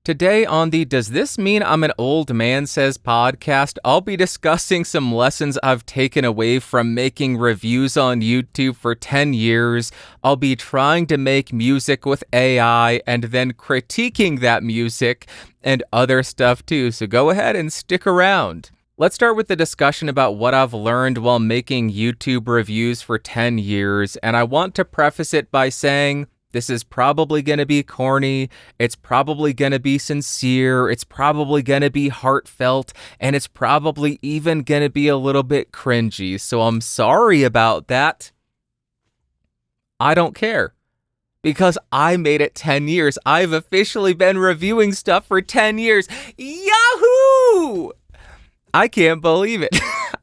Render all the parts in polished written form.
Today on the Does This Mean I'm an Old Man Says podcast, I'll be discussing some lessons I've taken away from making reviews on YouTube for 10 years. I'll be trying to make music with AI and then critiquing that music and other stuff too, so go ahead and stick around. Let's start with the discussion about what I've learned while making YouTube reviews for 10 years, and I want to preface it by saying this is probably going to be corny, it's probably going to be sincere, it's probably going to be heartfelt, and it's probably even going to be a little bit cringy, so I'm sorry about that. I don't care. Because I made it 10 years. I've officially been reviewing stuff for 10 years. Yahoo! I can't believe it.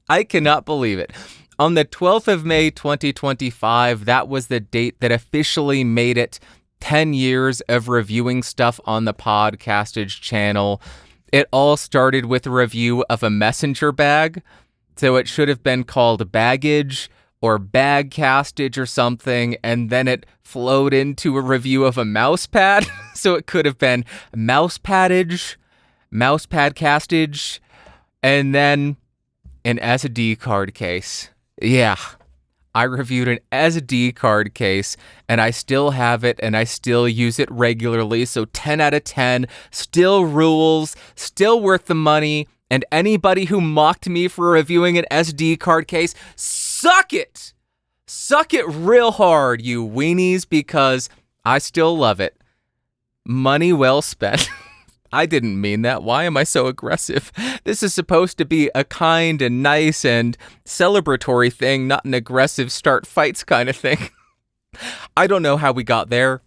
I cannot believe it. On the 12th of May, 2025, that was the date that officially made it 10 years of reviewing stuff on the Podcastage channel. It all started with a review of a messenger bag, so it should have been called Baggage or Bagcastage or something, and then it flowed into a review of a mouse pad, so it could have been Mousepadage, Mousepadcastage, and then an SD card case. Yeah, I reviewed an SD card case, and I still have it, and I still use it regularly, so 10 out of 10, still rules, still worth the money, and anybody who mocked me for reviewing an SD card case, suck it! Suck it real hard, you weenies, because I still love it. Money well spent. I didn't mean that. Why am I so aggressive? This is supposed to be a kind and nice and celebratory thing, not an aggressive start fights kind of thing. I don't know how we got there.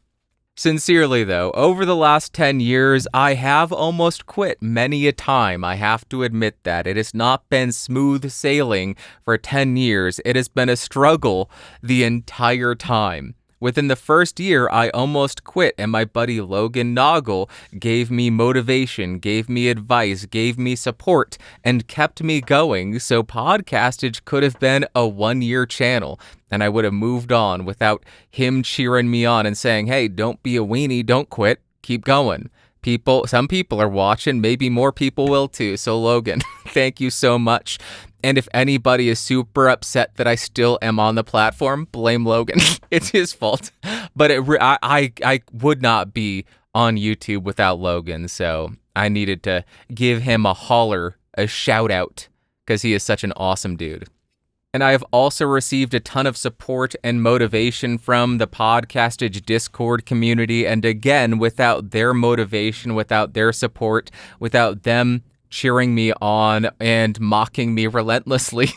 Sincerely, though, over the last 10 years, I have almost quit many a time. I have to admit that. It has not been smooth sailing for 10 years. It has been a struggle the entire time. Within the first year, I almost quit, and my buddy Logan Noggle gave me motivation, gave me advice, gave me support, and kept me going, so Podcastage could have been a 1-year channel, and I would have moved on without him cheering me on and saying, hey, don't be a weenie, don't quit, keep going. Some people are watching, maybe more people will too, so Logan, thank you so much. And if anybody is super upset that I still am on the platform, blame Logan. It's his fault. But I would not be on YouTube without Logan, so I needed to give him a holler, a shout out, because he is such an awesome dude. And I have also received a ton of support and motivation from the Podcastage Discord community, and again, without their motivation, without their support, without them cheering me on and mocking me relentlessly,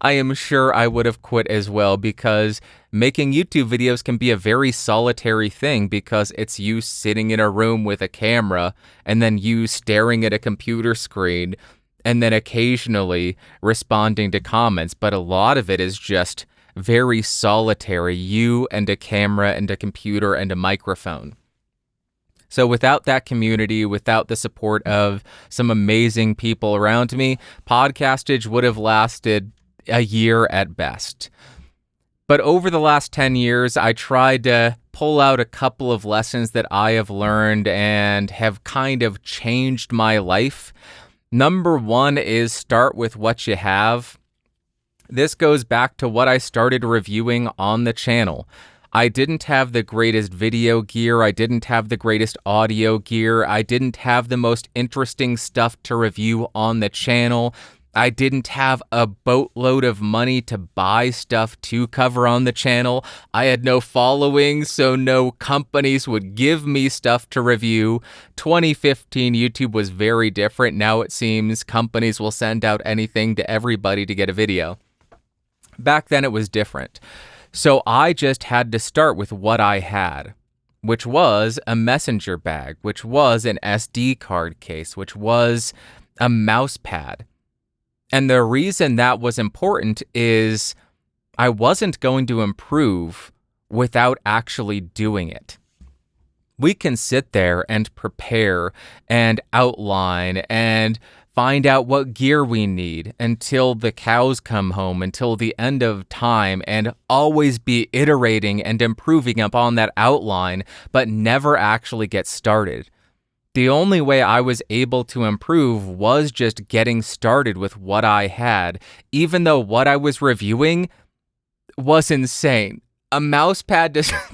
I am sure I would have quit as well, because making YouTube videos can be a very solitary thing, because it's you sitting in a room with a camera and then you staring at a computer screen and then occasionally responding to comments, but a lot of it is just very solitary, you and a camera and a computer and a microphone. So without that community, without the support of some amazing people around me, Podcastage would have lasted a year at best. But over the last 10 years, I tried to pull out a couple of lessons that I have learned and have kind of changed my life. Number one is start with what you have. This goes back to what I started reviewing on the channel. I didn't have the greatest video gear, I didn't have the greatest audio gear, I didn't have the most interesting stuff to review on the channel, I didn't have a boatload of money to buy stuff to cover on the channel, I had no following, so no companies would give me stuff to review. 2015 YouTube was very different. Now it seems companies will send out anything to everybody to get a video. Back then it was different. So I just had to start with what I had, which was a messenger bag, which was an SD card case, which was a mouse pad. And the reason that was important is I wasn't going to improve without actually doing it. We can sit there and prepare and outline and find out what gear we need until the cows come home, until the end of time, and always be iterating and improving upon that outline, but never actually get started. The only way I was able to improve was just getting started with what I had, even though what I was reviewing was insane. A mousepad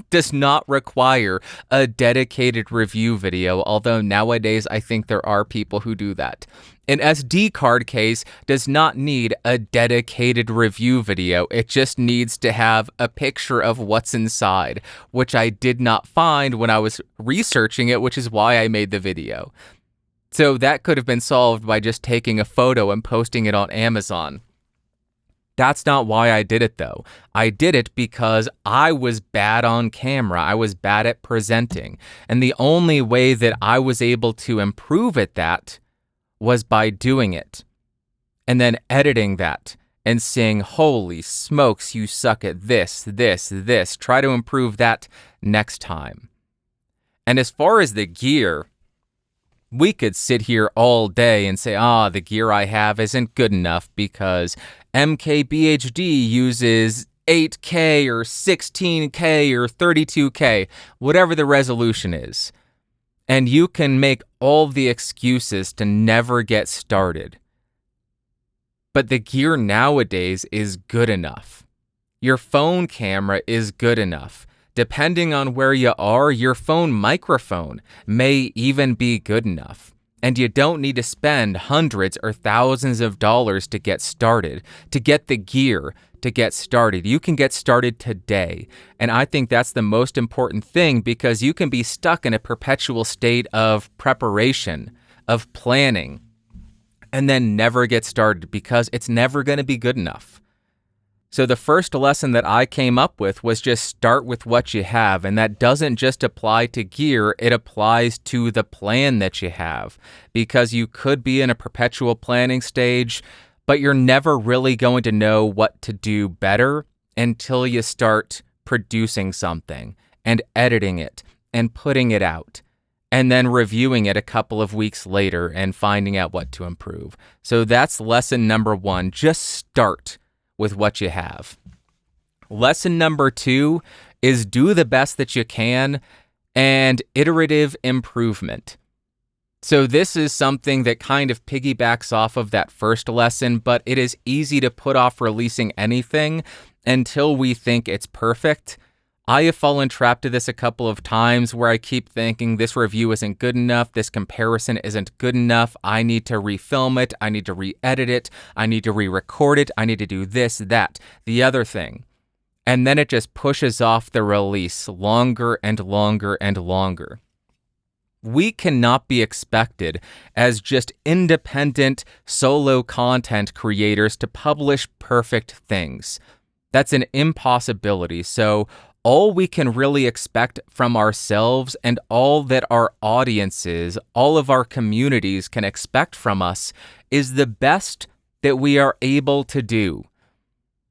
does not require a dedicated review video, although nowadays I think there are people who do that. An SD card case does not need a dedicated review video. It just needs to have a picture of what's inside, which I did not find when I was researching it, which is why I made the video. So that could have been solved by just taking a photo and posting it on Amazon. That's not why I did it, though. I did it because I was bad on camera. I was bad at presenting. And the only way that I was able to improve at that was by doing it. And then editing that and saying, holy smokes, you suck at this. Try to improve that next time. And as far as the gear, we could sit here all day and say, the gear I have isn't good enough because MKBHD uses 8K or 16K or 32K, whatever the resolution is. And you can make all the excuses to never get started. But the gear nowadays is good enough. Your phone camera is good enough. Depending on where you are, your phone microphone may even be good enough. And you don't need to spend hundreds or thousands of dollars to get started, to get the gear to get started. You can get started today. And I think that's the most important thing because you can be stuck in a perpetual state of preparation, of planning, and then never get started because it's never going to be good enough. So the first lesson that I came up with was just start with what you have, and that doesn't just apply to gear, it applies to the plan that you have, because you could be in a perpetual planning stage, but you're never really going to know what to do better until you start producing something and editing it and putting it out and then reviewing it a couple of weeks later and finding out what to improve. So that's lesson number 1, just start with what you have. Lesson number 2 is do the best that you can and iterative improvement. So this is something that kind of piggybacks off of that first lesson, but it is easy to put off releasing anything until we think it's perfect. I have fallen trapped to this a couple of times where I keep thinking this review isn't good enough, this comparison isn't good enough, I need to refilm it, I need to re-edit it, I need to re-record it, I need to do this, that, the other thing. And then it just pushes off the release longer and longer and longer. We cannot be expected as just independent solo content creators to publish perfect things. That's an impossibility. So all we can really expect from ourselves and all that our audiences, all of our communities can expect from us is the best that we are able to do.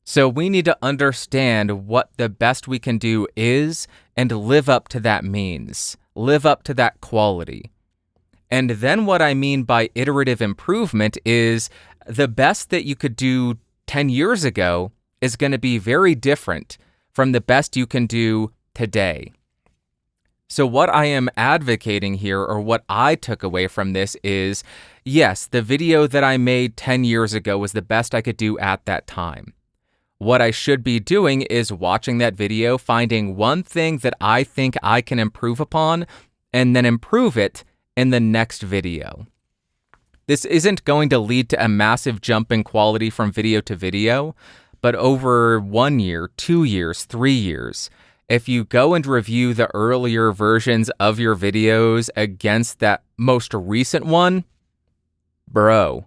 So we need to understand what the best we can do is and live up to that means, live up to that quality. And then what I mean by iterative improvement is the best that you could do 10 years ago is going to be very different from the best you can do today. So what I am advocating here, or what I took away from this is, yes, the video that I made 10 years ago was the best I could do at that time. What I should be doing is watching that video, finding one thing that I think I can improve upon, and then improve it in the next video. This isn't going to lead to a massive jump in quality from video to video, but over 1 year, 2 years, 3 years, if you go and review the earlier versions of your videos against that most recent one, bro,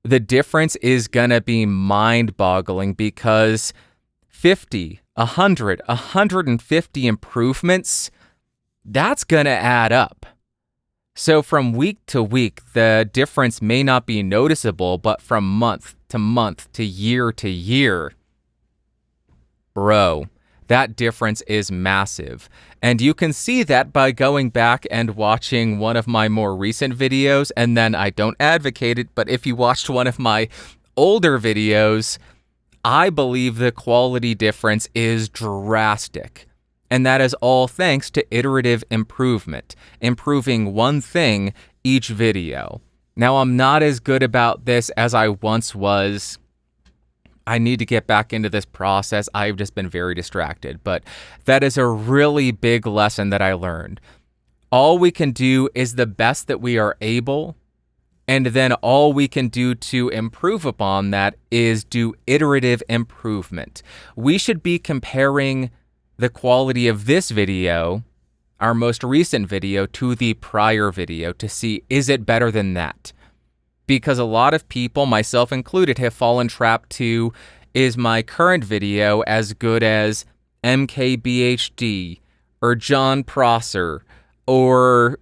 the difference is going to be mind-boggling because 50, 100, 150 improvements, that's going to add up. So from week to week, the difference may not be noticeable, but from month to year, bro, that difference is massive. And you can see that by going back and watching one of my more recent videos, and then I don't advocate it, but if you watched one of my older videos, I believe the quality difference is drastic. And that is all thanks to iterative improvement, improving one thing each video. Now, I'm not as good about this as I once was. I need to get back into this process. I've just been very distracted, but that is a really big lesson that I learned. All we can do is the best that we are able, and then all we can do to improve upon that is do iterative improvement. We should be comparing the quality of this video, our most recent video, to the prior video to see, is it better than that? Because a lot of people, myself included, have fallen trapped to, is my current video as good as MKBHD or John Prosser or,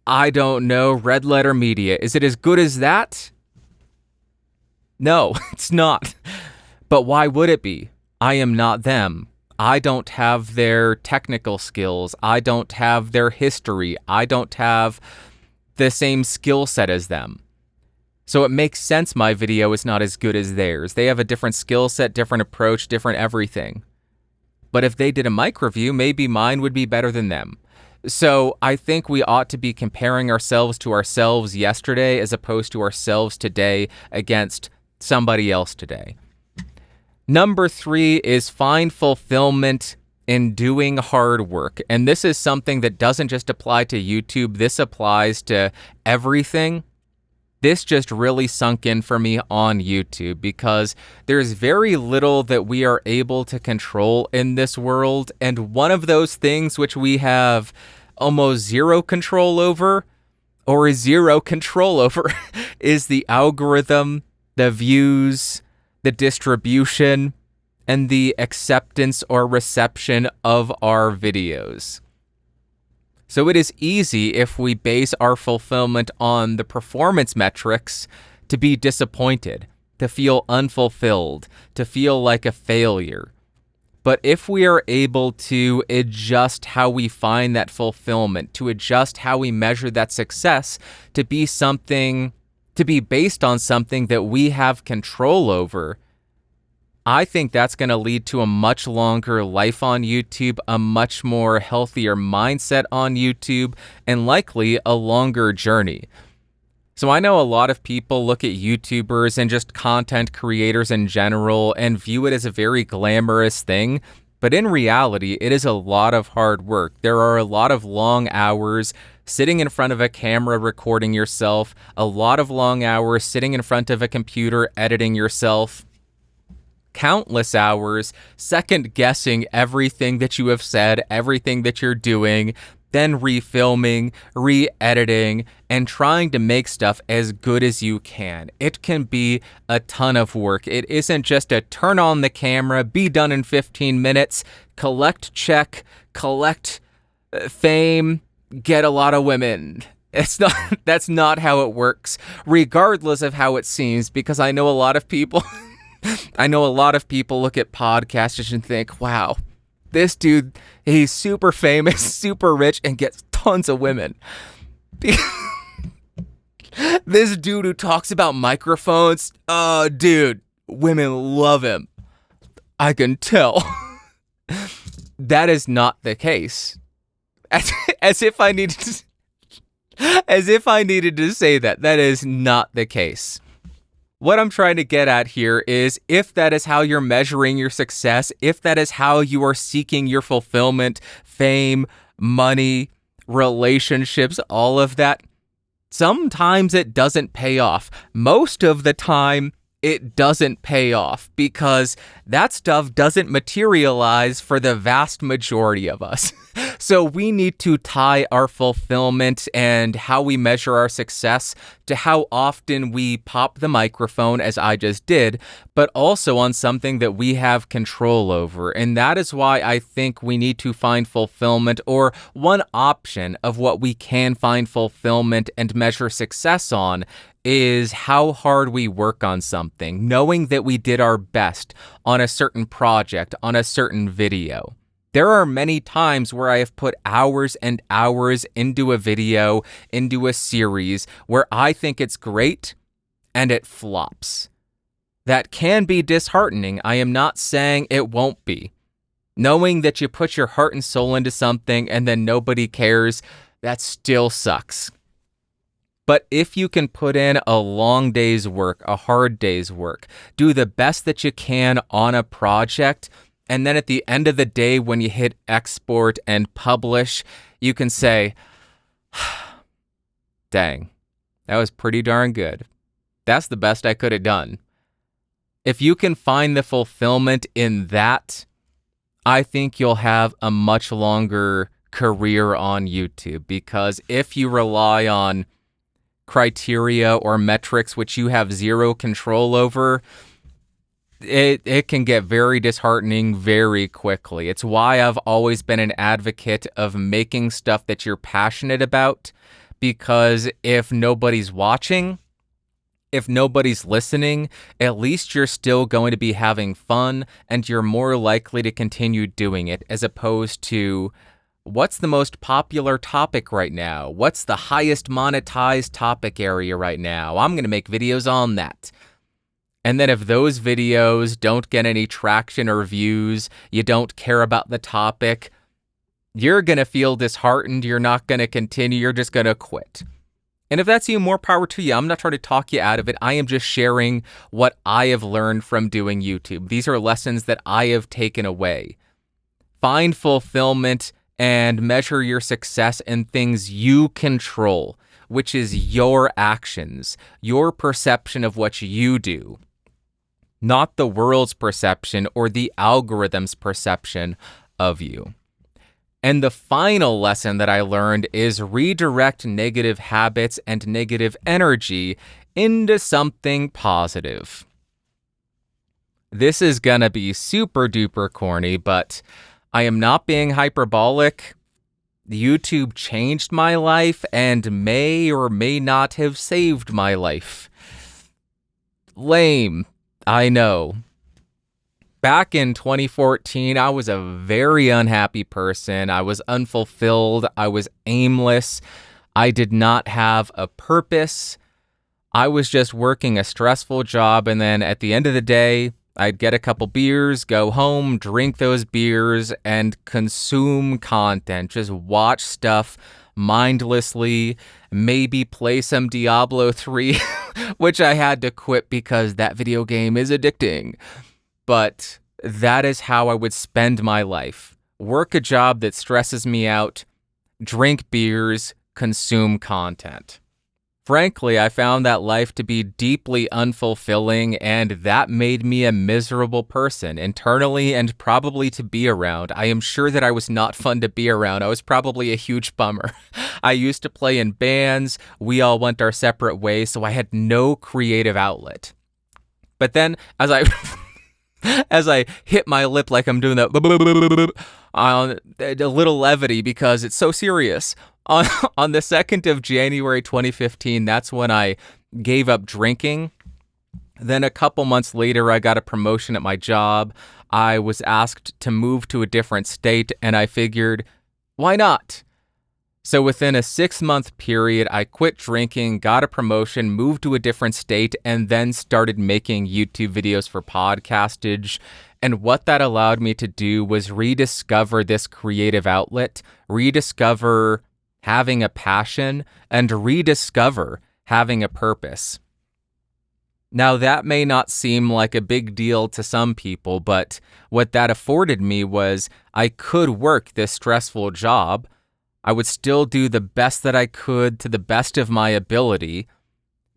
I don't know, Red Letter Media? Is it as good as that? No, it's not. But why would it be? I am not them. I don't have their technical skills. I don't have their history. I don't have the same skill set as them. So it makes sense my video is not as good as theirs. They have a different skill set, different approach, different everything. But if they did a mic review, maybe mine would be better than them. So I think we ought to be comparing ourselves to ourselves yesterday as opposed to ourselves today against somebody else today. Number 3 is find fulfillment in doing hard work. And this is something that doesn't just apply to YouTube. This applies to everything. This just really sunk in for me on YouTube because there's very little that we are able to control in this world. And one of those things which we have almost zero control over is the algorithm, the views, the distribution, and the acceptance or reception of our videos. So it is easy if we base our fulfillment on the performance metrics to be disappointed, to feel unfulfilled, to feel like a failure. But if we are able to adjust how we find that fulfillment, to adjust how we measure that success to be based on something that we have control over, I think that's going to lead to a much longer life on YouTube, a much more healthier mindset on YouTube, and likely a longer journey. So I know a lot of people look at YouTubers and just content creators in general and view it as a very glamorous thing, but in reality, it is a lot of hard work. There are a lot of long hours sitting in front of a camera recording yourself, a lot of long hours sitting in front of a computer editing yourself, countless hours second guessing everything that you have said, everything that you're doing, then refilming, re-editing, and trying to make stuff as good as you can. It can be a ton of work. It isn't just a turn on the camera, be done in 15 minutes, collect check, collect fame, get a lot of women. That's not how it works, regardless of how it seems, because I know a lot of people look at podcasters and think, wow, this dude, he's super famous, super rich, and gets tons of women. This dude who talks about microphones, dude, women love him. I can tell. That is not the case. As if I needed to say that. That is not the case. What I'm trying to get at here is if that is how you're measuring your success, if that is how you are seeking your fulfillment, fame, money, relationships, all of that, sometimes it doesn't pay off. Most of the time, it doesn't pay off because that stuff doesn't materialize for the vast majority of us. So we need to tie our fulfillment and how we measure our success to how often we pop the microphone, as I just did, but also on something that we have control over. And that is why I think we need to find fulfillment, or one option of what we can find fulfillment and measure success on is how hard we work on something, knowing that we did our best on a certain project, on a certain video. There are many times where I have put hours and hours into a video, into a series, where I think it's great and it flops. That can be disheartening. I am not saying it won't be. Knowing that you put your heart and soul into something and then nobody cares, that still sucks. But if you can put in a long day's work, a hard day's work, do the best that you can on a project, and then at the end of the day when you hit export and publish, you can say, dang, that was pretty darn good. That's the best I could have done. If you can find the fulfillment in that, I think you'll have a much longer career on YouTube, because if you rely on criteria or metrics which you have zero control over, it can get very disheartening very quickly. It's why I've always been an advocate of making stuff that you're passionate about, because if nobody's watching, if nobody's listening, at least you're still going to be having fun and you're more likely to continue doing it, as opposed to, what's the most popular topic right now? What's the highest monetized topic area right now? I'm going to make videos on that. And then if those videos don't get any traction or views, you don't care about the topic, you're going to feel disheartened. You're not going to continue. You're just going to quit. And if that's you, more power to you. I'm not trying to talk you out of it. I am just sharing what I have learned from doing YouTube. These are lessons that I have taken away. Find fulfillment and measure your success in things you control, which is your actions, your perception of what you do, not the world's perception or the algorithm's perception of you. And the final lesson that I learned is redirect negative habits and negative energy into something positive. This is gonna be super duper corny, but I am not being hyperbolic. YouTube changed my life and may or may not have saved my life. Lame, I know. Back in 2014, I was a very unhappy person. I was unfulfilled. I was aimless. I did not have a purpose. I was just working a stressful job, and then at the end of the day, I'd get a couple beers, go home, drink those beers, and consume content. Just watch stuff mindlessly, maybe play some Diablo 3, which I had to quit because that video game is addicting. But that is how I would spend my life. Work a job that stresses me out, drink beers, consume content. Frankly, I found that life to be deeply unfulfilling, and that made me a miserable person, internally and probably to be around. I am sure that I was not fun to be around. I was probably a huge bummer. I used to play in bands. We all went our separate ways, so I had no creative outlet. But then, as I hit my lip like I'm doing that, a little levity because it's so serious. On the 2nd of January 2015, that's when I gave up drinking. Then a couple months later, I got a promotion at my job. I was asked to move to a different state, and I figured, why not? So within a 6-month period, I quit drinking, got a promotion, moved to a different state, and then started making YouTube videos for podcastage. And what that allowed me to do was rediscover this creative outlet, rediscover having a passion, and rediscover having a purpose. Now, that may not seem like a big deal to some people, but what that afforded me was I could work this stressful job. I would still do the best that I could to the best of my ability,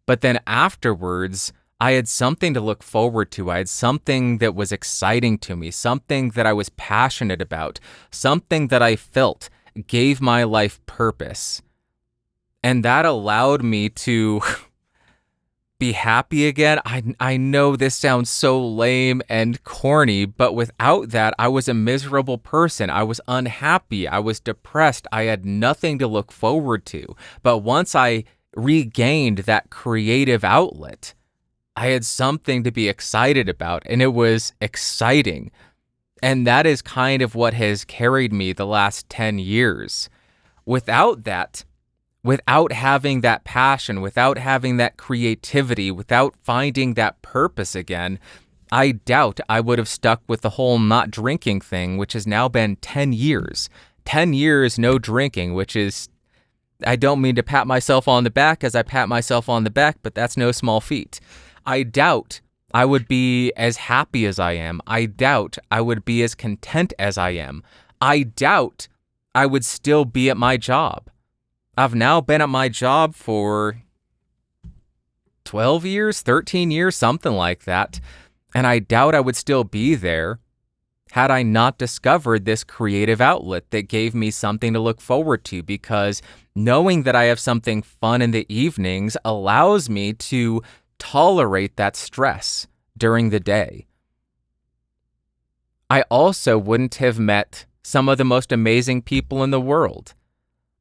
but then afterwards, I had something to look forward to. I had something that was exciting to me, something that I was passionate about, something that I felt gave my life purpose. And that allowed me to be happy again. I know this sounds so lame and corny, but without that, I was a miserable person. I was unhappy. I was depressed. I had nothing to look forward to. But once I regained that creative outlet, I had something to be excited about, and it was exciting. And that is kind of what has carried me the last 10 years. Without that, without having that passion, without having that creativity, without finding that purpose again, I doubt I would have stuck with the whole not drinking thing, which has now been 10 years. 10 years no drinking, which is, I don't mean to pat myself on the back as I pat myself on the back, but that's no small feat. I doubt I would be as happy as I am. I doubt I would be as content as I am. I doubt I would still be at my job. I've now been at my job for 12 years, 13 years, something like that. And I doubt I would still be there had I not discovered this creative outlet that gave me something to look forward to, because knowing that I have something fun in the evenings allows me to tolerate that stress during the day. I also wouldn't have met some of the most amazing people in the world.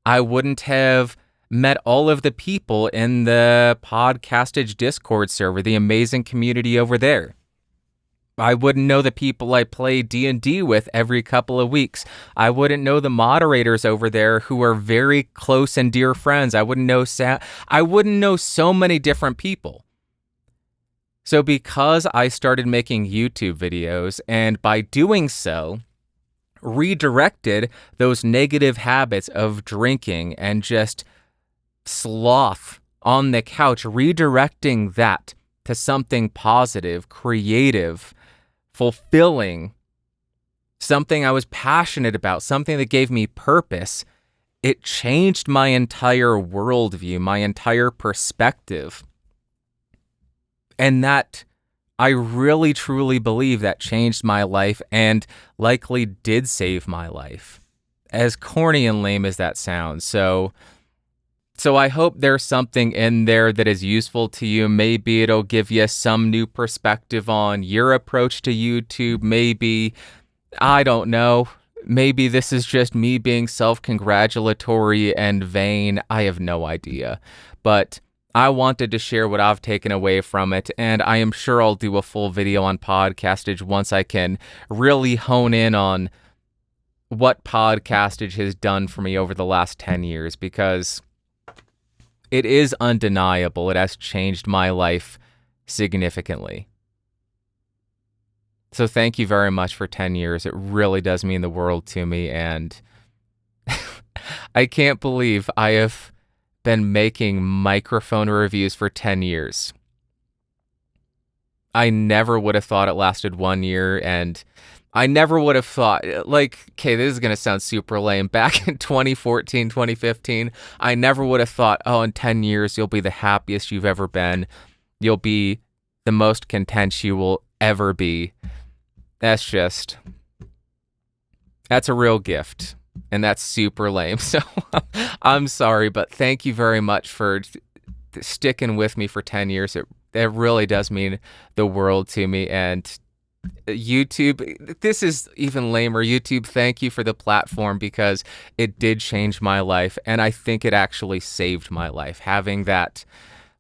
I wouldn't have met all of the people in the Podcastage Discord server, the amazing community over there. I wouldn't know the people I play D&D with every couple of weeks. I wouldn't know the moderators over there who are very close and dear friends. I wouldn't know I wouldn't know so many different people. So because I started making YouTube videos, and by doing so, redirected those negative habits of drinking and just sloth on the couch, redirecting that to something positive, creative, fulfilling, something I was passionate about, something that gave me purpose, it changed my entire worldview, my entire perspective. And that, I really truly believe that changed my life and likely did save my life. As corny and lame as that sounds. So I hope there's something in there that is useful to you. Maybe it'll give you some new perspective on your approach to YouTube. Maybe, I don't know, maybe this is just me being self-congratulatory and vain. I have no idea. But I wanted to share what I've taken away from it, and I am sure I'll do a full video on Podcastage once I can really hone in on what Podcastage has done for me over the last 10 years, because it is undeniable. It has changed my life significantly. So thank you very much for 10 years. It really does mean the world to me, and I can't believe I have been making microphone reviews for 10 years. I never would have thought it lasted 1 year, and I never would have thought, like, okay, this is going to sound super lame. Back in 2014, 2015, I never would have thought, oh, in 10 years, you'll be the happiest you've ever been. You'll be the most content you will ever be. That's a real gift. And that's super lame. So I'm sorry, but thank you very much for sticking with me for 10 years. It really does mean the world to me. And YouTube, this is even lamer. YouTube, thank you for the platform, because it did change my life. And I think it actually saved my life, having that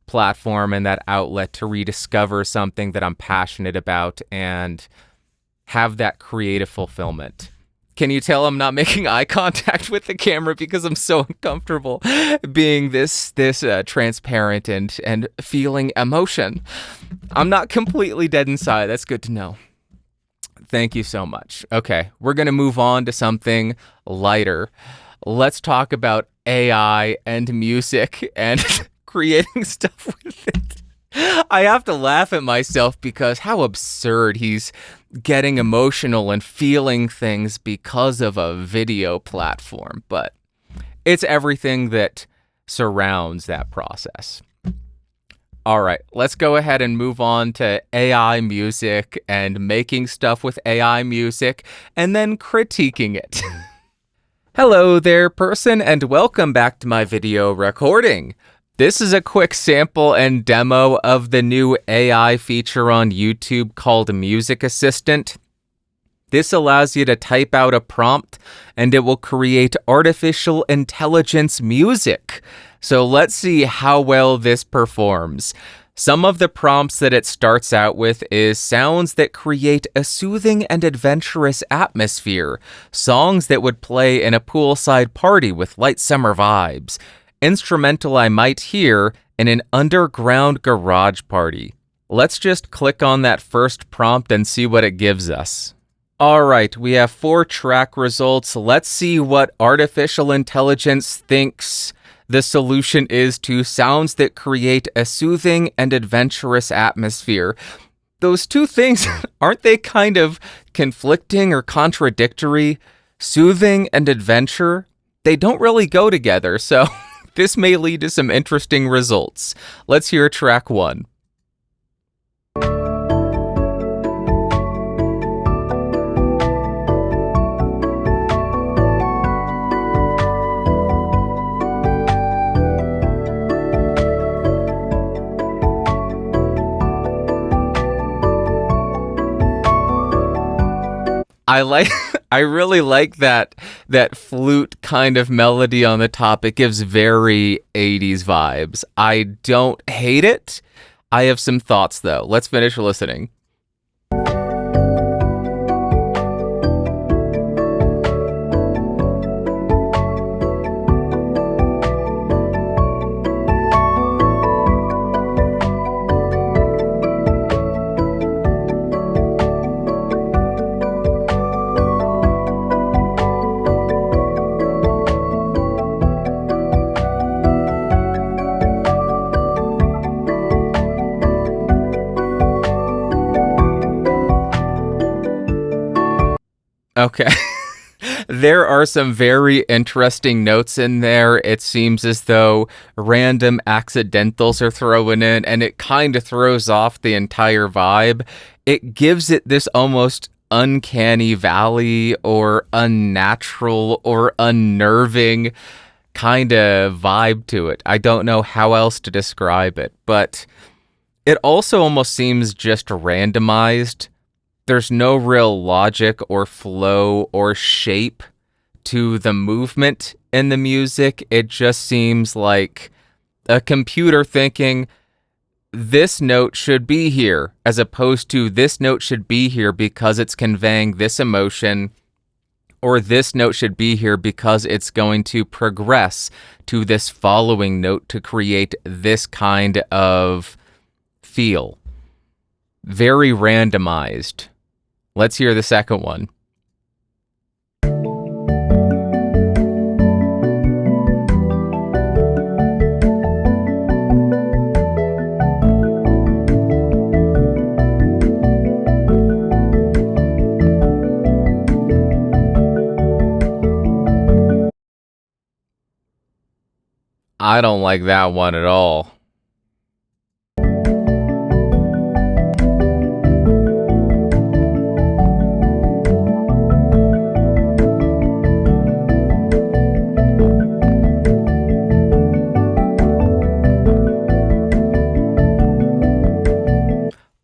platform and that outlet to rediscover something that I'm passionate about and have that creative fulfillment. Can you tell I'm not making eye contact with the camera because I'm so uncomfortable being this transparent and feeling emotion? I'm not completely dead inside. That's good to know. Thank you so much. Okay, we're going to move on to something lighter. Let's talk about AI and music and creating stuff with it. I have to laugh at myself because how absurd he's getting emotional and feeling things because of a video platform, but it's everything that surrounds that process. All right, let's go ahead and move on to AI music and making stuff with AI music and then critiquing it. Hello there, person, and welcome back to my video recording. This is a quick sample and demo of the new AI feature on YouTube called Music Assistant. This allows you to type out a prompt and it will create artificial intelligence music. So let's see how well this performs. Some of the prompts that it starts out with is sounds that create a soothing and adventurous atmosphere, songs that would play in a poolside party with light summer vibes, instrumental I might hear in an underground garage party. Let's just click on that first prompt and see what it gives us. All right, we have 4 track results. Let's see what artificial intelligence thinks the solution is to sounds that create a soothing and adventurous atmosphere. Those two things, aren't they kind of conflicting or contradictory? Soothing and adventure, they don't really go together, so this may lead to some interesting results. Let's hear track 1. I really like that flute kind of melody on the top. It gives very 80s vibes. I don't hate it. I have some thoughts though. Let's finish listening. Okay. There are some very interesting notes in there. It seems as though random accidentals are thrown in, and it kind of throws off the entire vibe. It gives it this almost uncanny valley or unnatural or unnerving kind of vibe to it. I don't know how else to describe it, but it also almost seems just randomized. There's no real logic or flow or shape to the movement in the music. It just seems like a computer thinking, this note should be here, as opposed to this note should be here because it's conveying this emotion, or this note should be here because it's going to progress to this following note to create this kind of feel. Very randomized. Let's hear the second one. I don't like that one at all.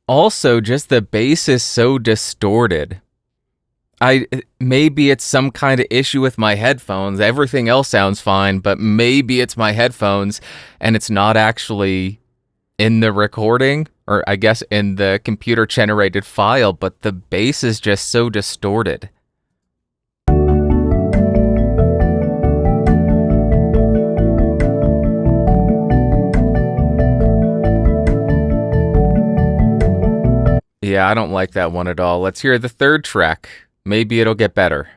Also, just the bass is so distorted. Maybe it's some kind of issue with my headphones. Everything else sounds fine, but maybe it's my headphones and it's not actually in the recording, or I guess in the computer generated file, but the bass is just so distorted. Yeah, I don't like that one at all. Let's hear the third track. Maybe it'll get better.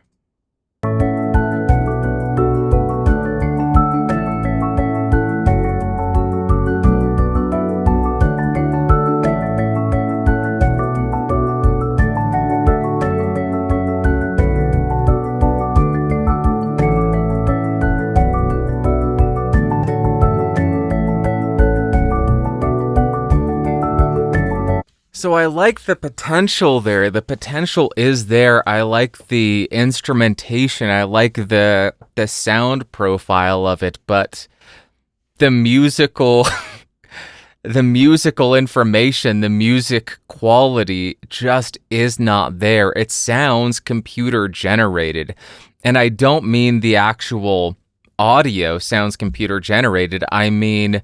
So I like the potential there. The potential is there. I like the instrumentation. I like the sound profile of it, but the musical the musical information, the music quality just is not there. It sounds computer generated. And I don't mean the actual audio sounds computer generated. I mean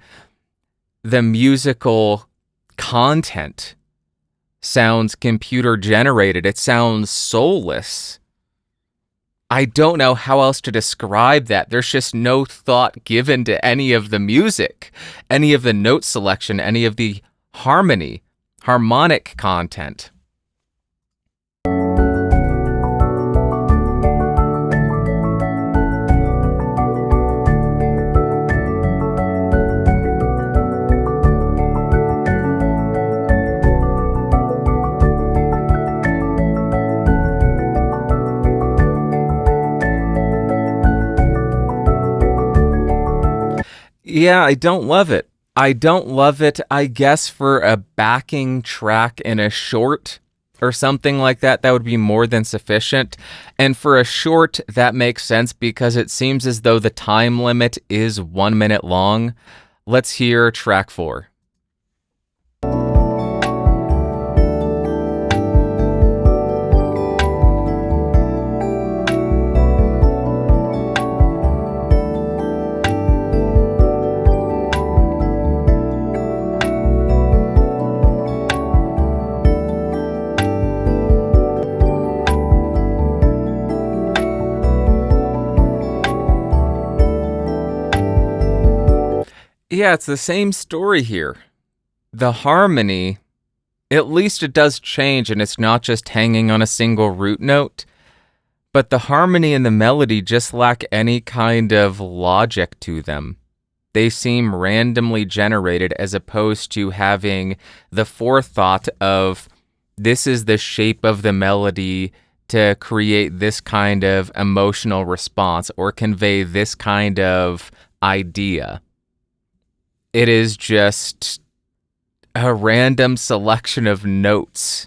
the musical content sounds computer generated. It sounds soulless. I don't know how else to describe that. There's just no thought given to any of the music, any of the note selection, any of the harmony harmonic content. Yeah, I don't love it. I don't love it. I guess for a backing track in a short or something like that, that would be more than sufficient. And for a short, that makes sense because it seems as though the time limit is 1 minute long. Let's hear track 4. Yeah, it's the same story here. The harmony, at least it does change and it's not just hanging on a single root note, but the harmony and the melody just lack any kind of logic to them. They seem randomly generated as opposed to having the forethought of this is the shape of the melody to create this kind of emotional response or convey this kind of idea. It is just a random selection of notes.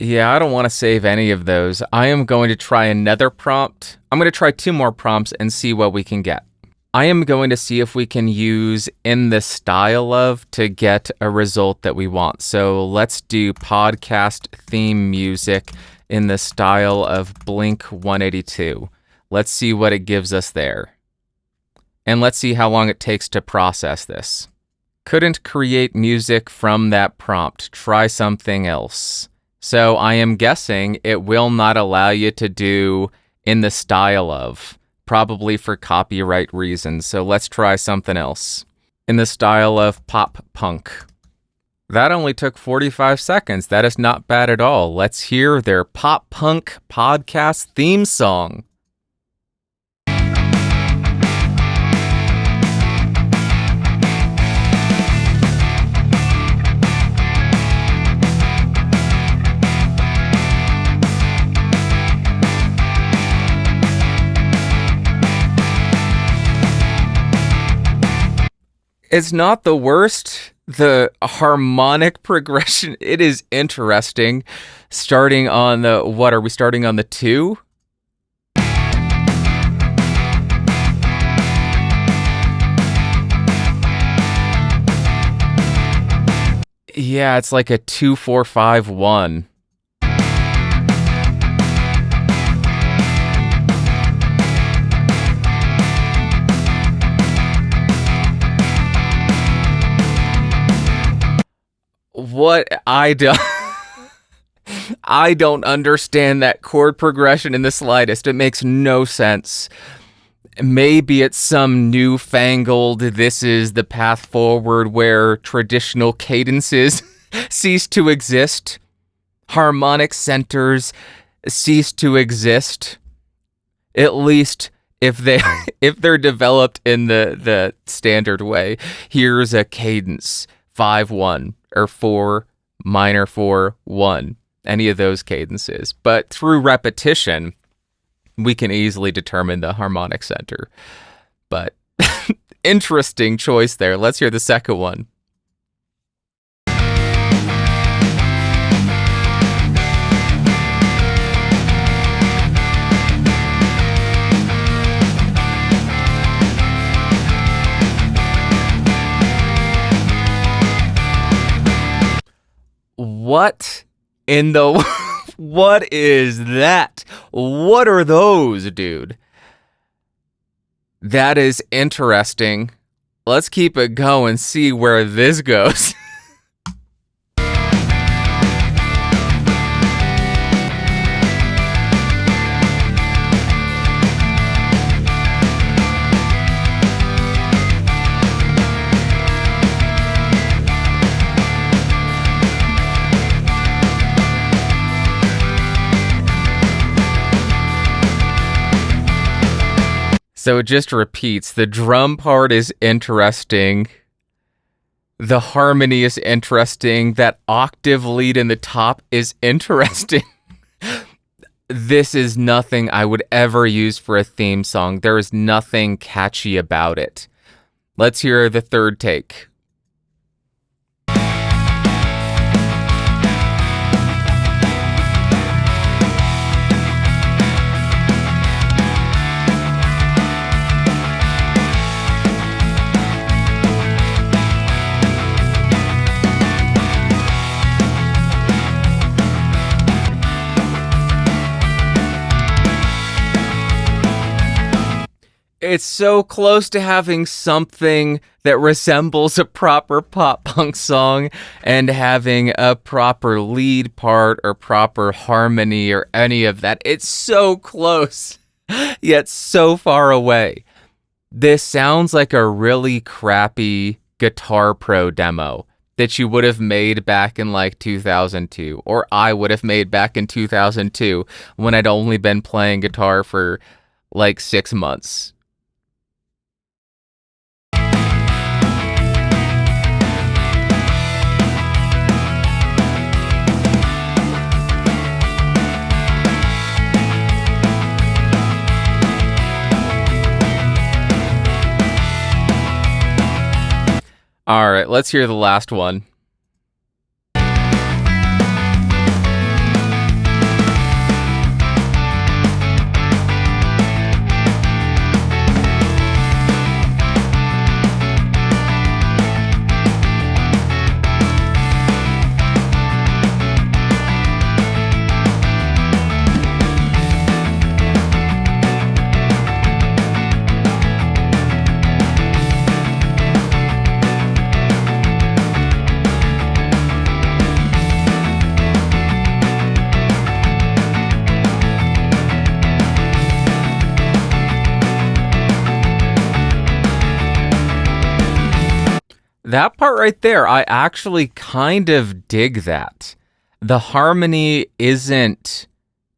Yeah, I don't want to save any of those. I am going to try another prompt. I'm going to try 2 more prompts and see what we can get. I am going to see if we can use in the style of to get a result that we want. So let's do podcast theme music in the style of Blink 182. Let's see what it gives us there. And let's see how long it takes to process this. Couldn't create music from that prompt. Try something else. So I am guessing it will not allow you to do in the style of, probably for copyright reasons. So let's try something else. In the style of pop punk. That only took 45 seconds. That is not bad at all. Let's hear their pop punk podcast theme song. It's not the worst. The harmonic progression, it is interesting. Starting on the, what are we starting on the 2? Yeah, it's like a 2-4-5-1. What I don't understand that chord progression in the slightest. It makes no sense. Maybe it's some newfangled, this is the path forward where traditional cadences cease to exist. Harmonic centers cease to exist. At least if they're developed in the standard way. Here's a cadence, 5-1. Or 4, minor 4, 1, any of those cadences. But through repetition, we can easily determine the harmonic center. But interesting choice there. Let's hear the second one. What in the... What is that? What are those, dude? That is interesting. Let's keep it going, see where this goes. So it just repeats. The drum part is interesting. The harmony is interesting. That octave lead in the top is interesting. This is nothing I would ever use for a theme song. There is nothing catchy about it. Let's hear the third take. It's so close to having something that resembles a proper pop-punk song and having a proper lead part or proper harmony or any of that. It's so close, yet so far away. This sounds like a really crappy Guitar Pro demo that you would have made back in like 2002, or I would have made back in 2002 when I'd only been playing guitar for like 6 months. All right, let's hear the last one. That part right there, I actually kind of dig that. The harmony isn't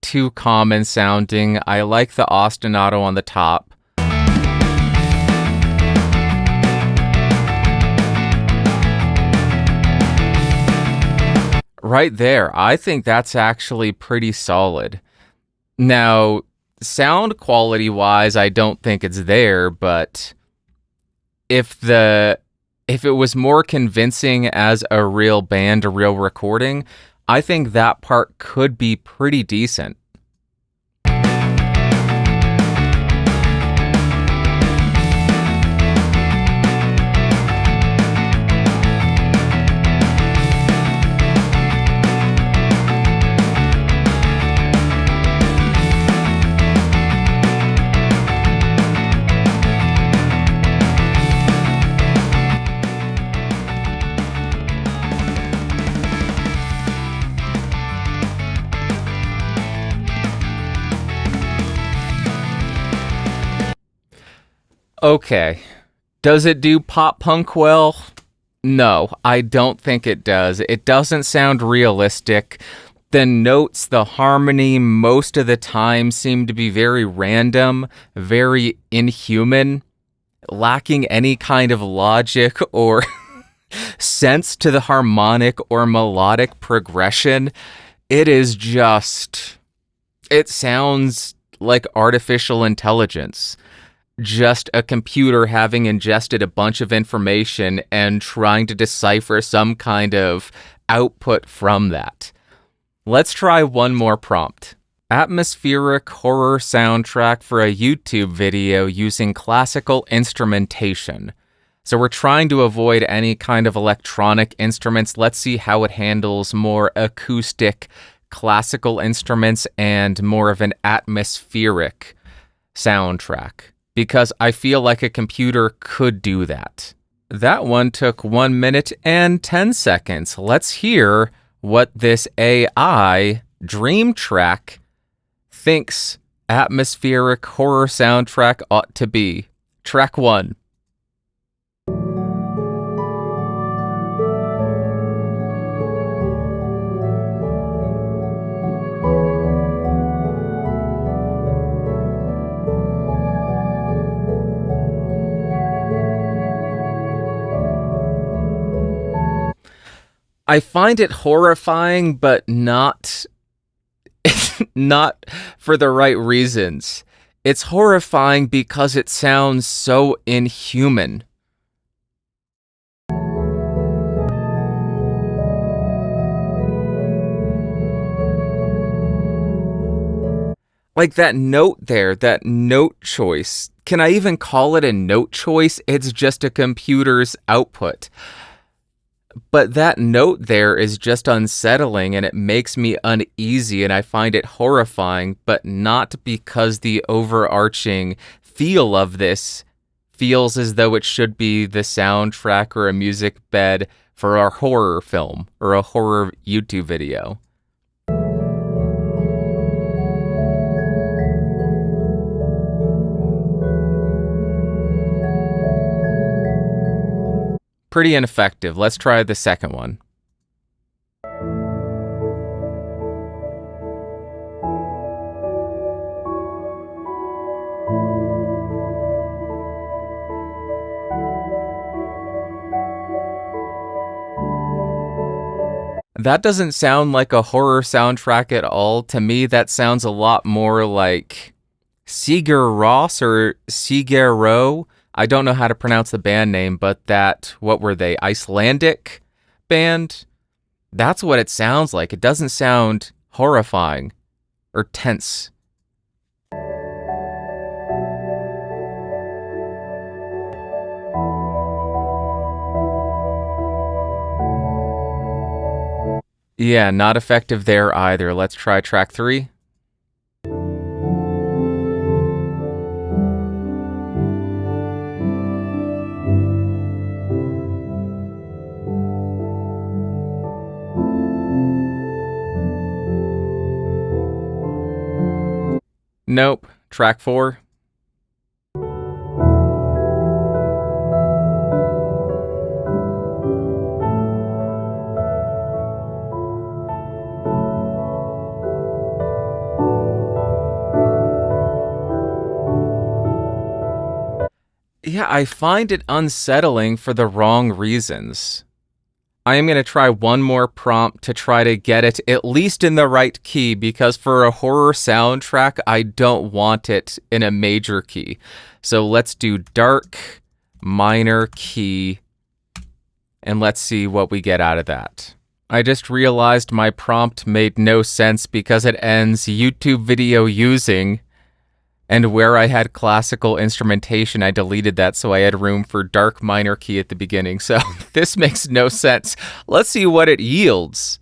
too common sounding. I like the ostinato on the top. Right there, I think that's actually pretty solid. Now, sound quality wise, I don't think it's there, but if it was more convincing as a real band, a real recording, I think that part could be pretty decent. Okay, does it do pop punk well? No, I don't think it does. It doesn't sound realistic. The notes, the harmony, most of the time seem to be very random, very inhuman, lacking any kind of logic or sense to the harmonic or melodic progression. It sounds like artificial intelligence. Just a computer having ingested a bunch of information and trying to decipher some kind of output from that. Let's try one more prompt. Atmospheric horror soundtrack for a YouTube video using classical instrumentation. So we're trying to avoid any kind of electronic instruments. Let's see how it handles more acoustic, classical instruments and more of an atmospheric soundtrack, because I feel like a computer could do that. That one took 1 minute and 10 seconds. Let's hear what this AI dream track thinks atmospheric horror soundtrack ought to be. Track 1. I find it horrifying, but not not for the right reasons. It's horrifying because it sounds so inhuman. Like that note there, that note choice. Can I even call it a note choice? It's just a computer's output. But that note there is just unsettling, and it makes me uneasy, and I find it horrifying, but not because the overarching feel of this feels as though it should be the soundtrack or a music bed for a horror film or a horror YouTube video. Pretty ineffective. Let's try the second one. That doesn't sound like a horror soundtrack at all. To me, that sounds a lot more like Sigur Rós or Sigur Ró. I don't know how to pronounce the band name, but that, what were they, Icelandic band? That's what it sounds like. It doesn't sound horrifying or tense. Yeah, not effective there either. Let's try track 3. Nope. Track 4. Yeah, I find it unsettling for the wrong reasons. I am going to try one more prompt to try to get it at least in the right key, because for a horror soundtrack, I don't want it in a major key. So let's do dark minor key, and let's see what we get out of that. I just realized my prompt made no sense because it ends YouTube video using, and where I had classical instrumentation, I deleted that so I had room for dark minor key at the beginning. So this makes no sense. Let's see what it yields.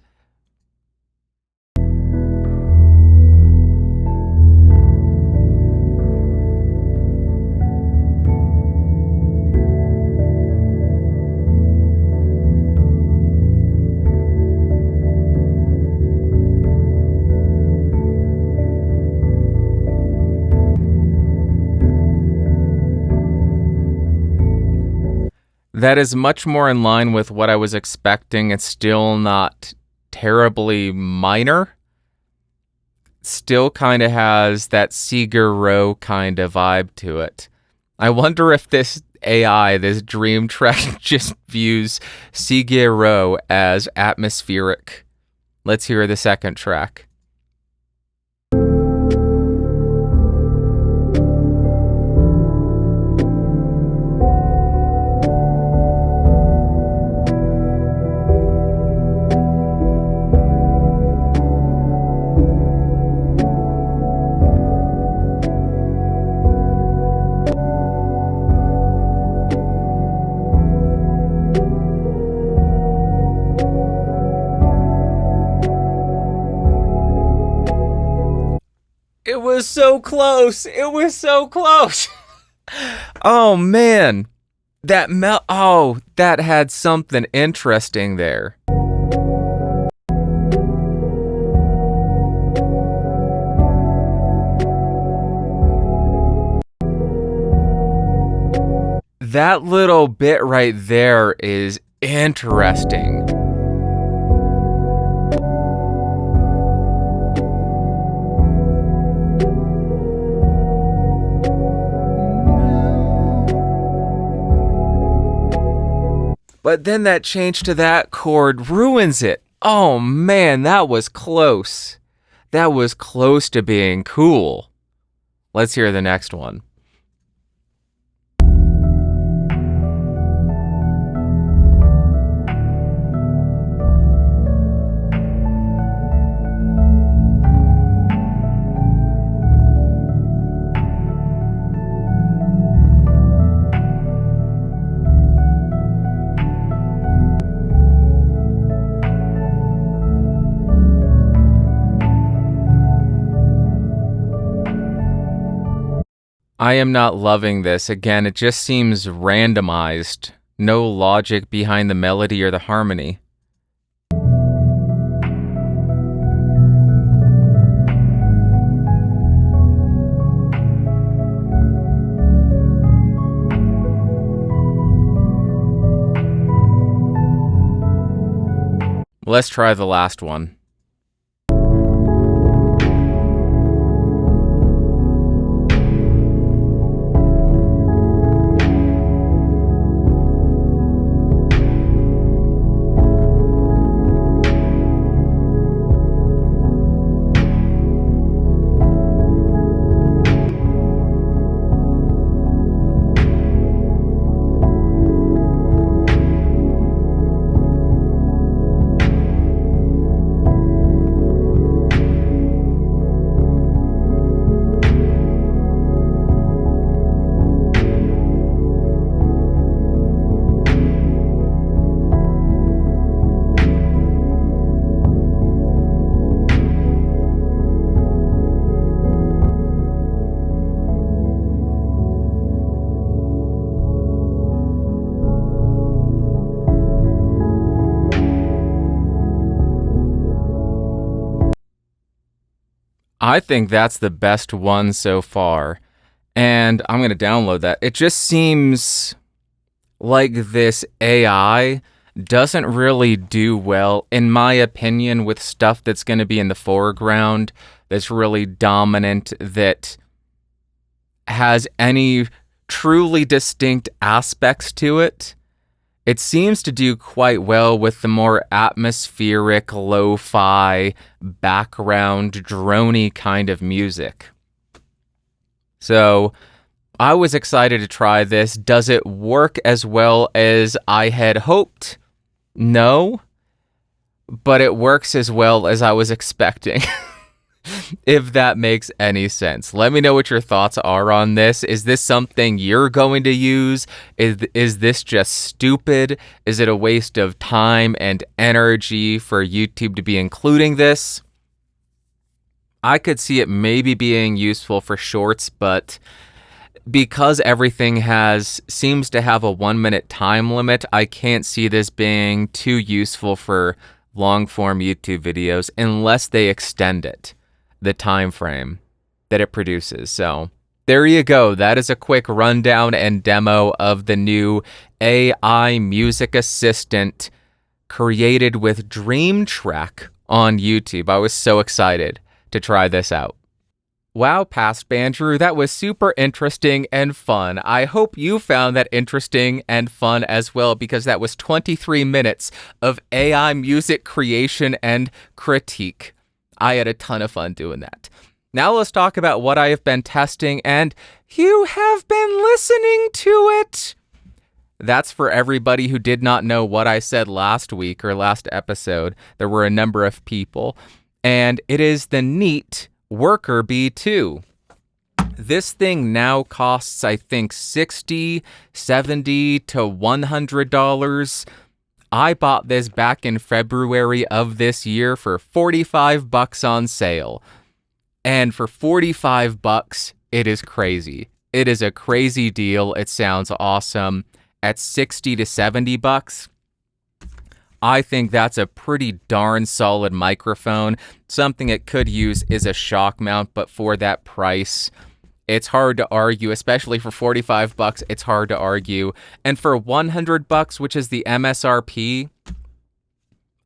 That is much more in line with what I was expecting. It's still not terribly minor. Still kind of has that Sigur Ró kind of vibe to it. I wonder if this AI, this dream track, just views Sigur Ró as atmospheric. Let's hear the second track. was so close. It was so close. Oh, man. That had something interesting there. That little bit right there is interesting. But then that change to that chord ruins it. Oh man, that was close. That was close to being cool. Let's hear the next one. I am not loving this. Again, it just seems randomized. No logic behind the melody or the harmony. Let's try the last one. I think that's the best one so far, and I'm going to download that. It just seems like this AI doesn't really do well, in my opinion, with stuff that's going to be in the foreground, that's really dominant, that has any truly distinct aspects to it. It seems to do quite well with the more atmospheric, lo-fi, background, droney kind of music. So, I was excited to try this. Does it work as well as I had hoped? No. But it works as well as I was expecting. If that makes any sense. Let me know what your thoughts are on this. Is this something you're going to use? Is this just stupid? Is it a waste of time and energy for YouTube to be including this? I could see it maybe being useful for shorts, but because everything seems to have a 1 minute time limit, I can't see this being too useful for long form YouTube videos unless they extend it, the time frame that it produces. So there you go. That is a quick rundown and demo of the new AI music assistant created with Dream Track on YouTube. I was so excited to try this out. Wow, past Bandrew, that was super interesting and fun. I hope you found that interesting and fun as well, because that was 23 minutes of AI music creation and critique. I had a ton of fun doing that. Now let's talk about what I have been testing, and you have been listening to it. That's for everybody who did not know what I said last week or last episode. There were a number of people, and it is the Neat Worker B2. This thing now costs, I think, $60, $70 to $100. I bought this back in February of this year for $45 on sale. And for $45, it is crazy. It is a crazy deal. It sounds awesome. At $60 to $70, I think that's a pretty darn solid microphone. Something it could use is a shock mount, but for that price, it's hard to argue, especially for $45, it's hard to argue. And for $100, which is the MSRP,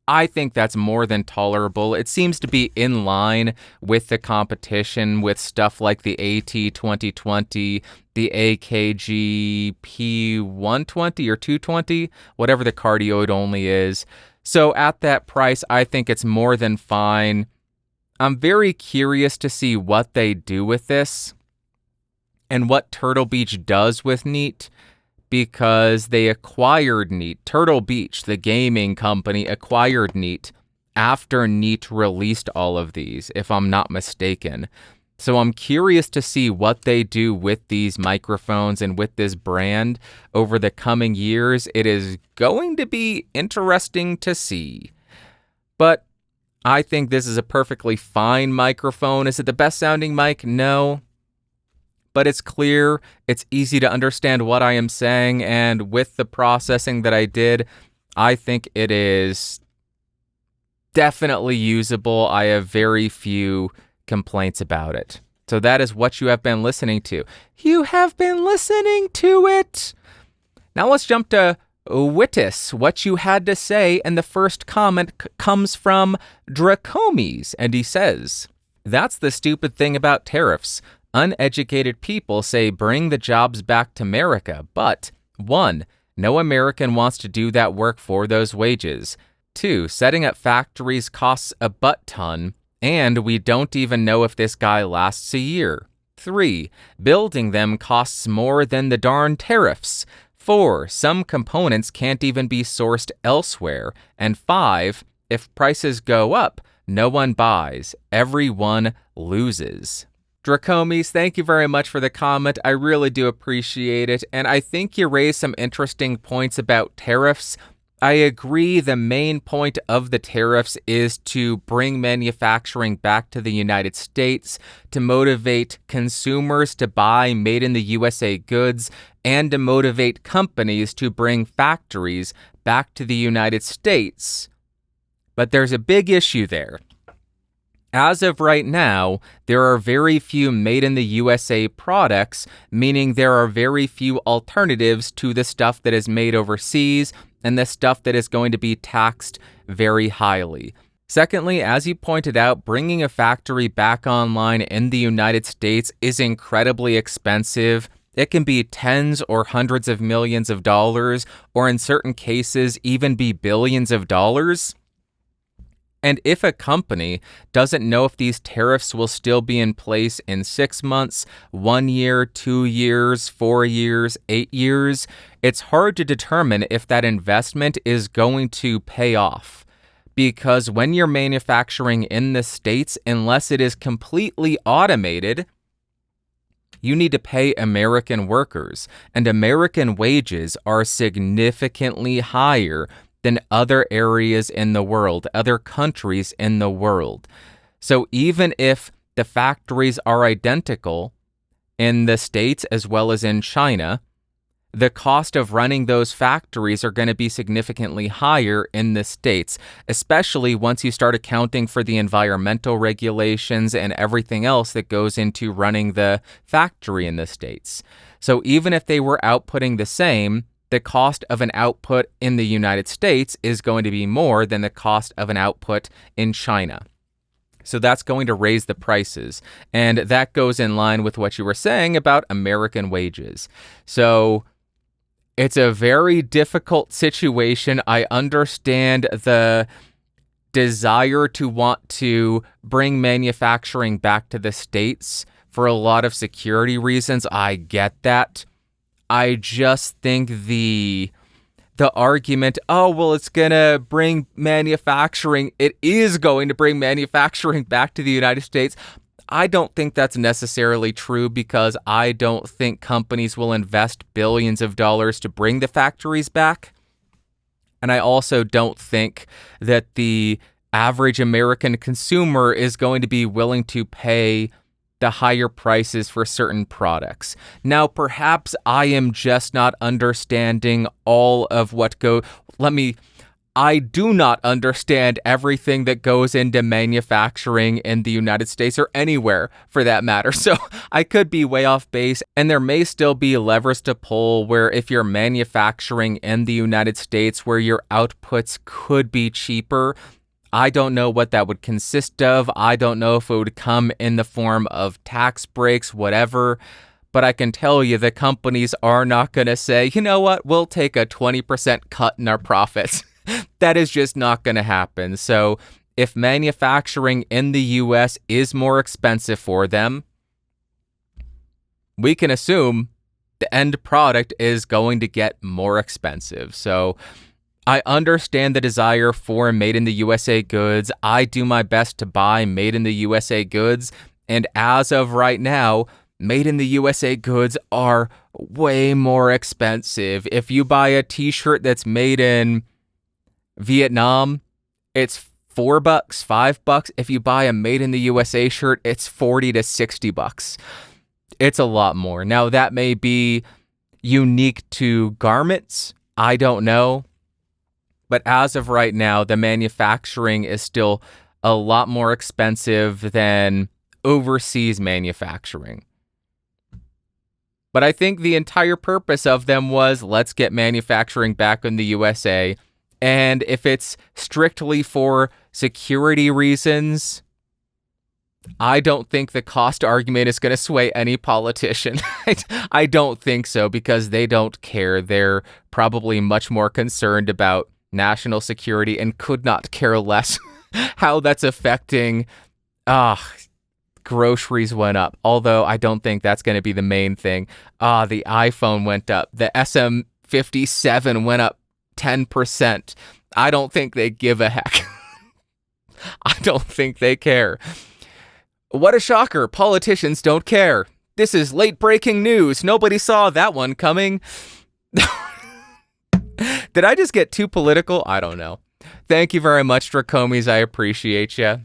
I think that's more than tolerable. It seems to be in line with the competition with stuff like the AT2020, the AKG P120 or 220, whatever the cardioid only is. So at that price, I think it's more than fine. I'm very curious to see what they do with this and what Turtle Beach does with Neat, because they acquired Neat. Turtle Beach, the gaming company, acquired Neat after Neat released all of these, if I'm not mistaken. So I'm curious to see what they do with these microphones and with this brand over the coming years. It is going to be interesting to see. But I think this is a perfectly fine microphone. Is it the best sounding mic? No. But it's clear, it's easy to understand what I am saying, and with the processing that I did, I think it is definitely usable. I have very few complaints about it. So that is what you have been listening to. You have been listening to it! Now let's jump to WIHTS, what you had to say, and the first comment comes from Dracomes, and he says, "That's the stupid thing about tariffs. Uneducated people say bring the jobs back to America, but 1. No American wants to do that work for those wages. 2. Setting up factories costs a butt-ton, and we don't even know if this guy lasts a year. 3. Building them costs more than the darn tariffs. 4. Some components can't even be sourced elsewhere. And 5. If prices go up, no one buys. Everyone loses." Dracomes, thank you very much for the comment. I really do appreciate it, and I think you raised some interesting points about tariffs. I agree the main point of the tariffs is to bring manufacturing back to the United States, to motivate consumers to buy made in the USA goods, and to motivate companies to bring factories back to the United States. But there's a big issue there. As of right now, there are very few made in the USA products, meaning there are very few alternatives to the stuff that is made overseas and the stuff that is going to be taxed very highly. Secondly, as you pointed out, bringing a factory back online in the United States is incredibly expensive. It can be tens or hundreds of millions of dollars, or in certain cases, even be billions of dollars. And if a company doesn't know if these tariffs will still be in place in 6 months, 1 year, 2 years, 4 years, 8 years, it's hard to determine if that investment is going to pay off. Because when you're manufacturing in the States, unless it is completely automated, you need to pay American workers, and American wages are significantly higher than other areas in the world, other countries in the world. So even if the factories are identical in the States as well as in China, the cost of running those factories are going to be significantly higher in the States, especially once you start accounting for the environmental regulations and everything else that goes into running the factory in the States. So even if they were outputting the same, the cost of an output in the United States is going to be more than the cost of an output in China. So that's going to raise the prices. And that goes in line with what you were saying about American wages. So it's a very difficult situation. I understand the desire to want to bring manufacturing back to the States for a lot of security reasons. I get that. I just think the argument, oh, well, it's going to bring manufacturing, it is going to bring manufacturing back to the United States. I don't think that's necessarily true, because I don't think companies will invest billions of dollars to bring the factories back. And I also don't think that the average American consumer is going to be willing to pay the higher prices for certain products. Now, perhaps I am just not understanding all of what I do not understand everything that goes into manufacturing in the United States or anywhere for that matter. So I could be way off base, and there may still be levers to pull where if you're manufacturing in the United States where your outputs could be cheaper. I don't know what that would consist of. I don't know if it would come in the form of tax breaks, whatever. But I can tell you the companies are not going to say, you know what, we'll take a 20% cut in our profits. That is just not going to happen. So if manufacturing in the US is more expensive for them, we can assume the end product is going to get more expensive. So I understand the desire for made in the USA goods. I do my best to buy made in the USA goods. And as of right now, made in the USA goods are way more expensive. If you buy a t-shirt that's made in Vietnam, it's $4, $5. If you buy a made in the USA shirt, it's $40 to $60. It's a lot more. Now, that may be unique to garments. I don't know. But as of right now, the manufacturing is still a lot more expensive than overseas manufacturing. But I think the entire purpose of them was, let's get manufacturing back in the USA. And if it's strictly for security reasons, I don't think the cost argument is going to sway any politician. I don't think so, because they don't care. They're probably much more concerned about national security and could not care less how that's affecting groceries went up. Although I don't think that's going to be the main thing. The iPhone went up. The SM57 went up 10%. I don't think they give a heck. I don't think they care. What a shocker. Politicians don't care. This is late breaking news. Nobody saw that one coming. Did I just get too political? I don't know. Thank you very much, Dracomies. I appreciate you.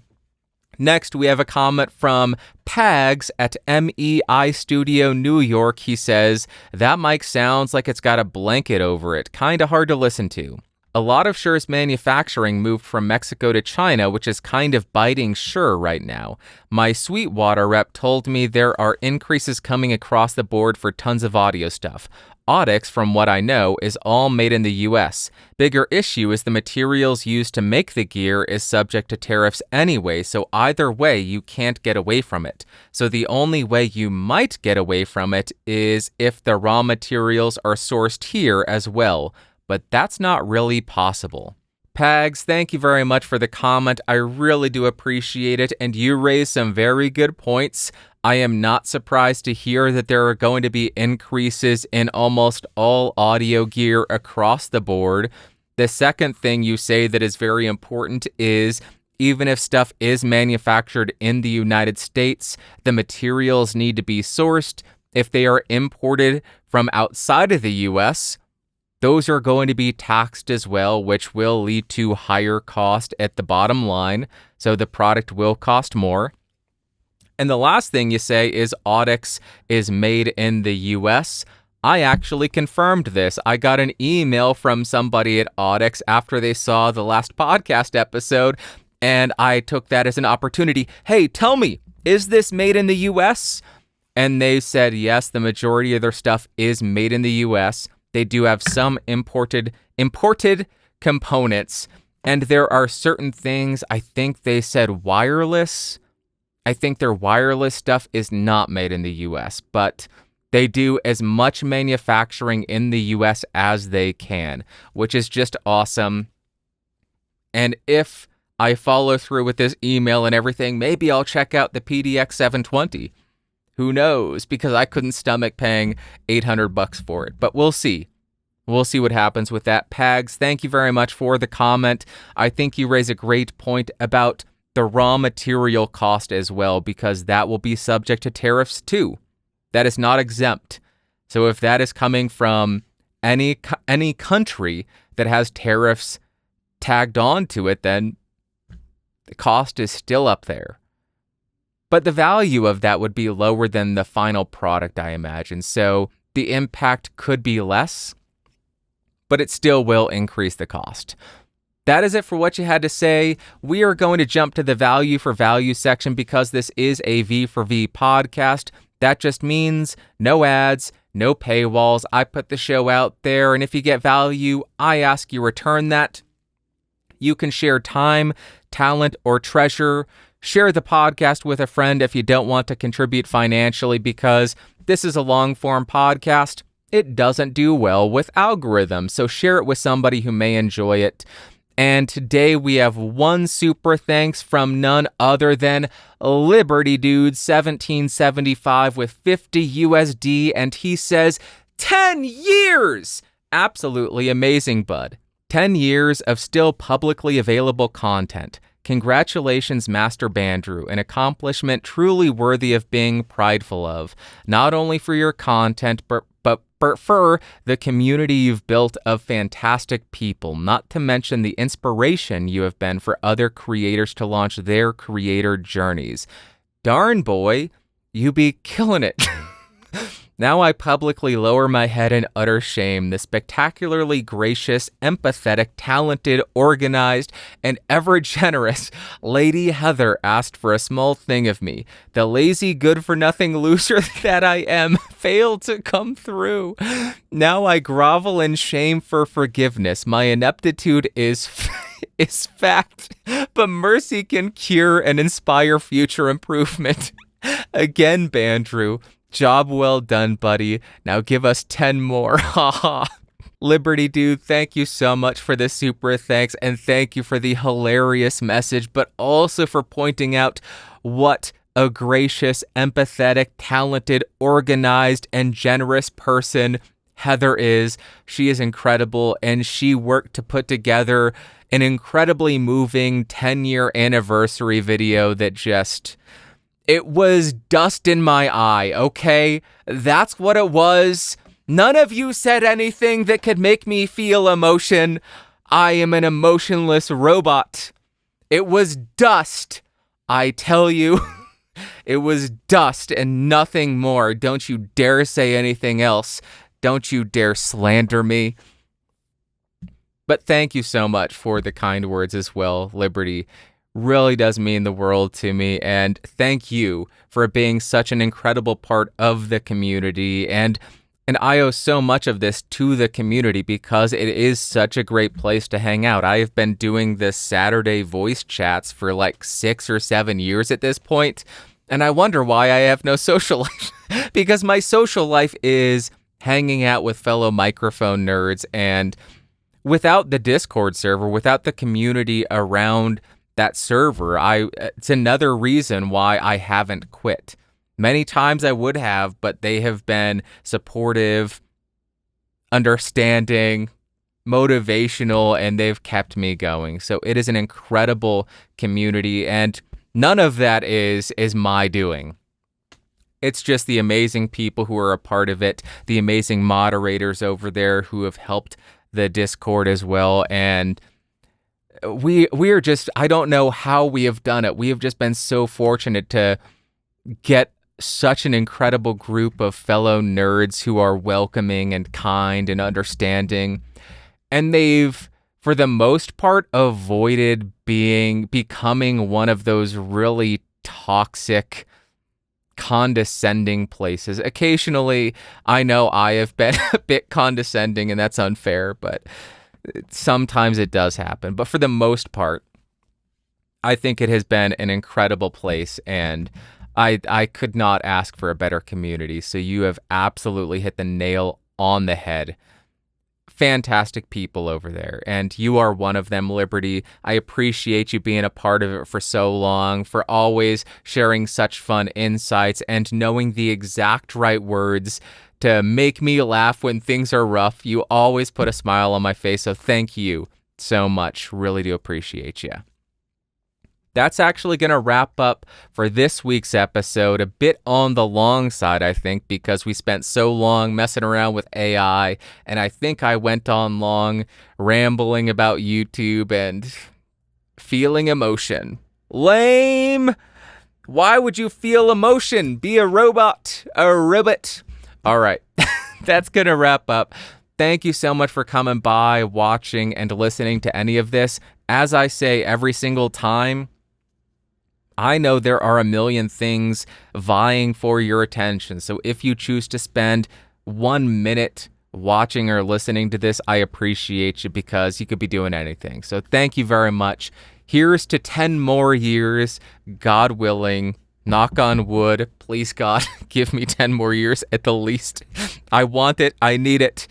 Next, we have a comment from Pags at MEI Studio, New York. He says, that mic sounds like it's got a blanket over it. Kinda hard to listen to. A lot of Shure's manufacturing moved from Mexico to China, which is kind of biting Shure right now. My Sweetwater rep told me there are increases coming across the board for tons of audio stuff. WYHTS, from what I know, is all made in the US. Bigger issue is the materials used to make the gear is subject to tariffs anyway, so either way you can't get away from it. So the only way you might get away from it is if the raw materials are sourced here as well, but that's not really possible. Pags, thank you very much for the comment. I really do appreciate it, and you raised some very good points. I am not surprised to hear that there are going to be increases in almost all audio gear across the board. The second thing you say that is very important is, even if stuff is manufactured in the United States, the materials need to be sourced. If they are imported from outside of the US, those are going to be taxed as well, which will lead to higher cost at the bottom line, so the product will cost more. And the last thing you say is WYHTS is made in the US. I actually confirmed this. I got an email from somebody at WYHTS after they saw the last podcast episode, and I took that as an opportunity. Hey, tell me, is this made in the US? And they said yes, the majority of their stuff is made in the US. They do have some imported components, and there are certain things, I think they said wireless. I think their wireless stuff is not made in the US, but they do as much manufacturing in the US as they can, which is just awesome. And if I follow through with this email and everything, maybe I'll check out the PDX 720. Who knows? Because I couldn't stomach paying $800 for it, but we'll see. We'll see what happens with that. Pags, thank you very much for the comment. I think you raise a great point about the raw material cost as well, because that will be subject to tariffs too. That is not exempt. So if that is coming from any country that has tariffs tagged on to it, then The cost is still up there. But the value of that would be lower than the final product, I imagine. So the impact could be less, but it still will increase the cost. That is it for what you had to say. We are going to jump to the value for value section because this is a V for V podcast. That just means no ads, no paywalls. I put the show out there, and if you get value, I ask you return that. You can share time, talent, or treasure. Share the podcast with a friend if you don't want to contribute financially because this is a long-form podcast. It doesn't do well with algorithms, so share it with somebody who may enjoy it. And today we have one super thanks from none other than Liberty Dude 1775 with 50 USD, and he says, 10 years! Absolutely amazing, bud. 10 years of still publicly available content. Congratulations, Master Bandrew, an accomplishment truly worthy of being prideful of, not only for your content, but for the community you've built of fantastic people, not to mention the inspiration you have been for other creators to launch their creator journeys. Darn boy, you be killing it. Now I publicly lower my head in utter shame. The spectacularly gracious, empathetic, talented, organized, and ever-generous Lady Heather asked for a small thing of me. The lazy, good-for-nothing loser that I am failed to come through. Now I grovel in shame for forgiveness. My ineptitude is fact, but mercy can cure and inspire future improvement. Again, Bandrew. Job well done, buddy. Now give us 10 more. Haha. Liberty Dude, thank you so much for the super thanks, and thank you for the hilarious message, but also for pointing out what a gracious, empathetic, talented, organized, and generous person Heather is. She is incredible, and she worked to put together an incredibly moving 10-year anniversary video that just... It was dust in my eye, okay? That's what it was. None of you said anything that could make me feel emotion. I am an emotionless robot. It was dust. I tell you, it was dust and nothing more. Don't you dare say anything else. Don't you dare slander me. But thank you so much for the kind words as well, Liberty. Really does mean the world to me, and thank you for being such an incredible part of the community, and I owe so much of this to the community because it is such a great place to hang out. I have been doing this Saturday voice chats for like 6 or 7 years at this point, and I wonder why I have no social life, because my social life is hanging out with fellow microphone nerds, and without the Discord server, without the community around that server, it's another reason why I haven't quit. Many times I would have, but they have been supportive, understanding, motivational, and they've kept me going. So it is an incredible community, and none of that is my doing. It's just the amazing people who are a part of it, the amazing moderators over there who have helped the Discord as well, and we are just, I don't know how we have done it. We have just been so fortunate to get such an incredible group of fellow nerds who are welcoming and kind and understanding. And they've, for the most part, avoided becoming one of those really toxic, condescending places. Occasionally, I know I have been a bit condescending, and that's unfair, but sometimes it does happen. But for the most part, I think it has been an incredible place, and I could not ask for a better community. So you have absolutely hit the nail on the head. Fantastic people over there, and you are one of them, Liberty. I appreciate you being a part of it for so long, for always sharing such fun insights and knowing the exact right words to make me laugh when things are rough. You always put a smile on my face, so thank you so much. Really do appreciate you. That's actually going to wrap up for this week's episode. A bit on the long side, I think, because we spent so long messing around with AI, and I think I went on long rambling about YouTube and feeling emotion. Lame. Why would you feel emotion? Be a robot. A ribbit. All right. That's going to wrap up. Thank you so much for coming by, watching, and listening to any of this. As I say every single time, I know there are a million things vying for your attention. So if you choose to spend 1 minute watching or listening to this, I appreciate you because you could be doing anything. So thank you very much. Here's to 10 more years, God willing. Knock on wood. Please, God, give me 10 more years at the least. I want it. I need it.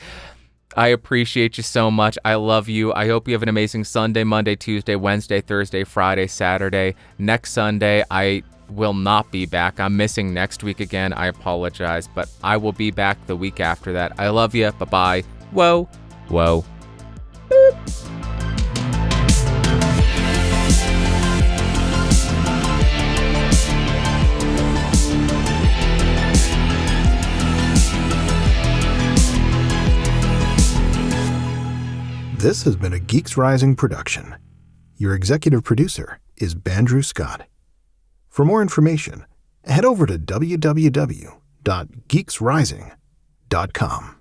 I appreciate you so much. I love you. I hope you have an amazing Sunday, Monday, Tuesday, Wednesday, Thursday, Friday, Saturday. Next Sunday, I will not be back. I'm missing next week again. I apologize, but I will be back the week after that. I love you. Bye-bye. Whoa. Whoa. Boop. This has been a Geeks Rising production. Your executive producer is Bandrew Scott. For more information, head over to www.geeksrising.com.